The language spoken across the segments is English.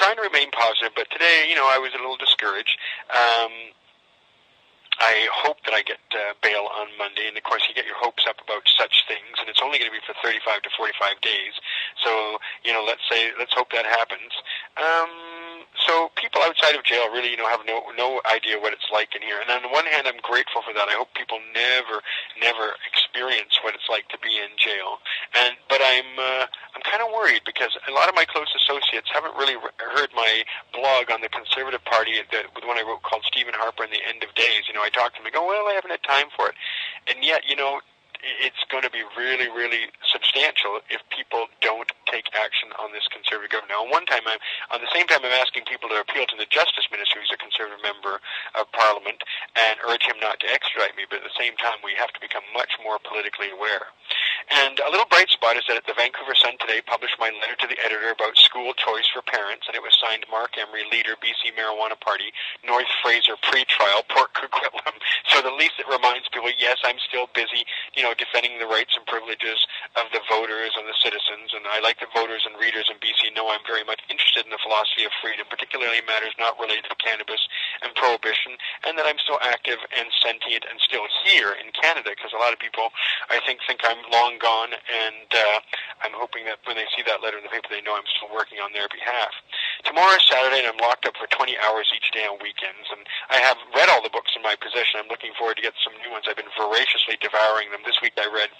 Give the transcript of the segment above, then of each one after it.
trying to remain positive, but today, I was a little discouraged. I hope that I get bail on Monday, and of course you get your hopes up about such things, and it's only going to be for 35 to 45 days. So, let's hope that happens. So people outside of jail really, have no idea what it's like in here. And on the one hand, I'm grateful for that. I hope people never experience what it's like to be in jail. But I'm kind of worried because a lot of my close associates haven't really heard my blog on the Conservative Party, the one I wrote called Stephen Harper and the End of Days. I talk to them and go, well, I haven't had time for it. And yet, it's going to be really, really substantial if people don't take action on this Conservative government. Now, on the same time, I'm asking people to appeal to the Justice Minister, who's a Conservative member of Parliament, and urge him not to extradite me. But at the same time, we have to become much more politically aware. And a little bright spot is that the Vancouver Sun today published my letter to the editor about school choice for parents, and it was signed Mark Emery, leader, BC Marijuana Party, North Fraser pretrial, Port Coquitlam. So at least it reminds people, yes, I'm still busy, defending the rights and privileges of the voters and the citizens, and I like the voters and readers in BC know I'm very much interested in the philosophy of freedom, particularly matters not related to cannabis and prohibition, and that I'm still active and sentient and still here in Canada, because a lot of people, I think I'm long gone, and I'm hoping that when they see that letter in the paper, they know I'm still working on their behalf. Tomorrow is Saturday, and I'm locked up for 20 hours each day on weekends, and I have read all the books in my possession. I'm looking forward to get some new ones. I've been voraciously devouring them. This week I read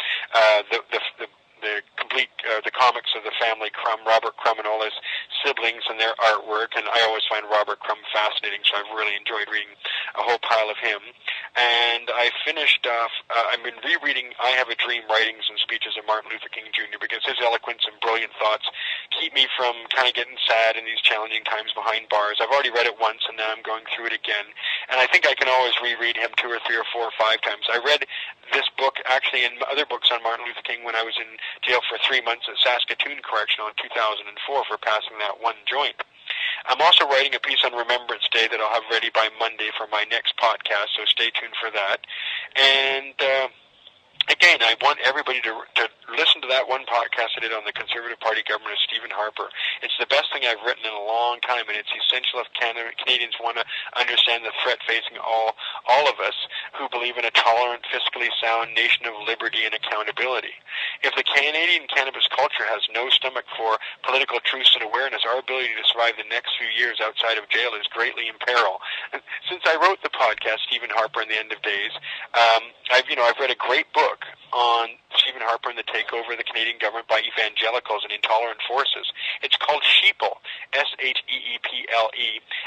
the comics of the family Crumb, Robert Crumb and all his siblings and their artwork, and I always find Robert Crumb fascinating, so I've really enjoyed reading a whole pile of him. And I finished off, I've been rereading I Have a Dream writings and speeches of Martin Luther King Jr. because his eloquence and brilliant thoughts keep me from kind of getting sad in these challenging times behind bars. I've already read it once, and now I'm going through it again. And I think I can always reread him 2 or 3 or 4 or 5 times. I read this book, actually, and other books on Martin Luther King when I was in jail for 3 months at Saskatoon Correctional in 2004 for passing that one joint. I'm also writing a piece on Remembrance Day that I'll have ready by Monday for my next podcast, so stay tuned for that. And again, I want everybody to listen to that one podcast I did on the Conservative Party government of Stephen Harper. It's the best thing I've written in a long time, and it's essential if Canadians want to understand the threat facing all of us who believe in a tolerant, fiscally sound nation of liberty and accountability. If the Canadian cannabis culture has no stomach for political truth and awareness, our ability to survive the next few years outside of jail is greatly in peril. Since I wrote the podcast, Stephen Harper and the End of Days, I've read a great book on Stephen Harper and the takeover of the Canadian government by evangelicals and intolerant forces. It's called Sheeple, Sheeple,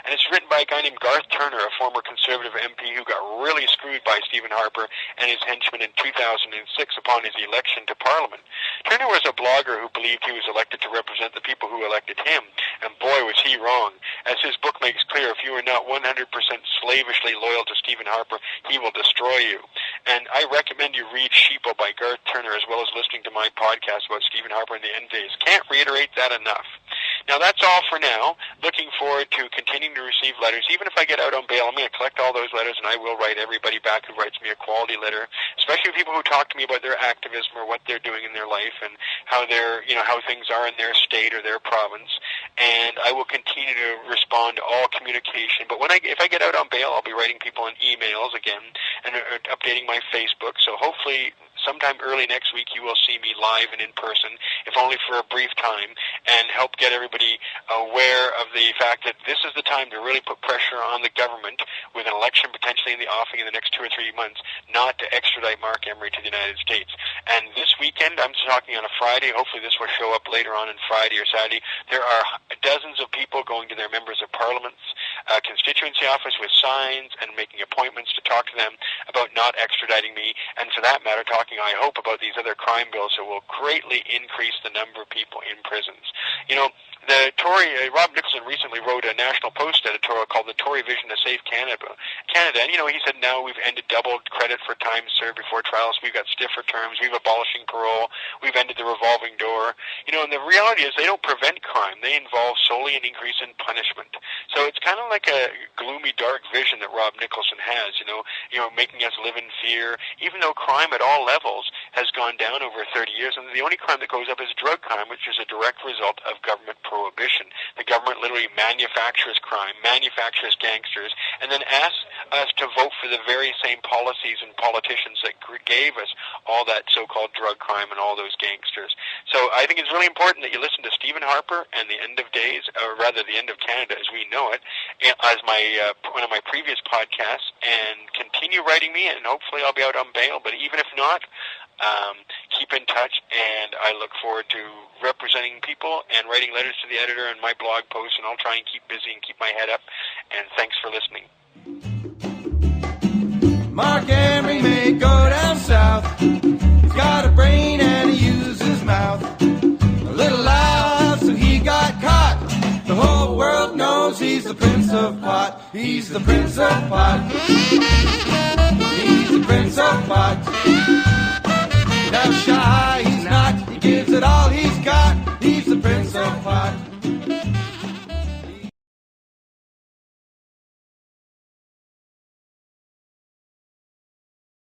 and it's written by a guy named Garth Turner, a former Conservative MP who got really screwed by Stephen Harper and his henchmen in 2006 upon his election to Parliament. Turner was a blogger who believed he was elected to represent the people who elected him, and boy was he wrong. As his book makes clear, if you are not 100% slavishly loyal to Stephen Harper, he will destroy you. And I recommend you read Sheeple by Garth Turner as well as listening to my podcast about Stephen Harper and the End Days. Can't reiterate that enough. Now that's all for now. Looking forward to continuing to receive letters. Even if I get out on bail, I'm going to collect all those letters, and I will write everybody back who writes me a quality letter, especially people who talk to me about their activism or what they're doing in their life and how how things are in their state or their province. And I will continue to respond to all communication. But if I get out on bail, I'll be writing people in emails again and updating my Facebook. So hopefully sometime early next week you will see me live and in person, if only for a brief time, and help get everybody aware of the fact that this is the time to really put pressure on the government with an election potentially in the offing in the next 2 or 3 months, not to extradite Mark Emery to the United States. And this weekend, I'm talking on a Friday, hopefully this will show up later on Friday or Saturday, there are dozens of people going to their members of parliaments, constituency office with signs and making appointments to talk to them about not extraditing me, and for that matter, talking, I hope, about these other crime bills that will greatly increase the number of people in prisons. The Tory, Rob Nicholson recently wrote a National Post editorial called The Tory Vision to Save Canada. And, he said now we've ended double credit for time served before trials. We've got stiffer terms. We've abolishing parole. We've ended the revolving door. And the reality is they don't prevent crime. They involve solely an increase in punishment. So it's kind of like a gloomy, dark vision that Rob Nicholson has, making us live in fear, even though crime at all levels has gone down over 30 years, and the only crime that goes up is drug crime, which is a direct result of government prohibition. The government literally manufactures crime, manufactures gangsters, and then asks us to vote for the very same policies and politicians that gave us all that so-called drug crime and all those gangsters. So I think it's really important that you listen to Stephen Harper and The End of Days, or rather The End of Canada as we know it, as one of my previous podcasts, and continue writing me, and hopefully I'll be out on bail. But even if not, keep in touch, and I look forward to representing people and writing letters to the editor and my blog posts, and I'll try and keep busy and keep my head up. And thanks for listening. Mark Emery may go down south. He's got a brain and he uses his mouth. A little loud, so he got caught. The whole world knows he's the Prince of Pot. He's the Prince of Pot. He's the Prince of Pot. Now shy, he's not. He gives it all he's got. He's the Prince of Pot.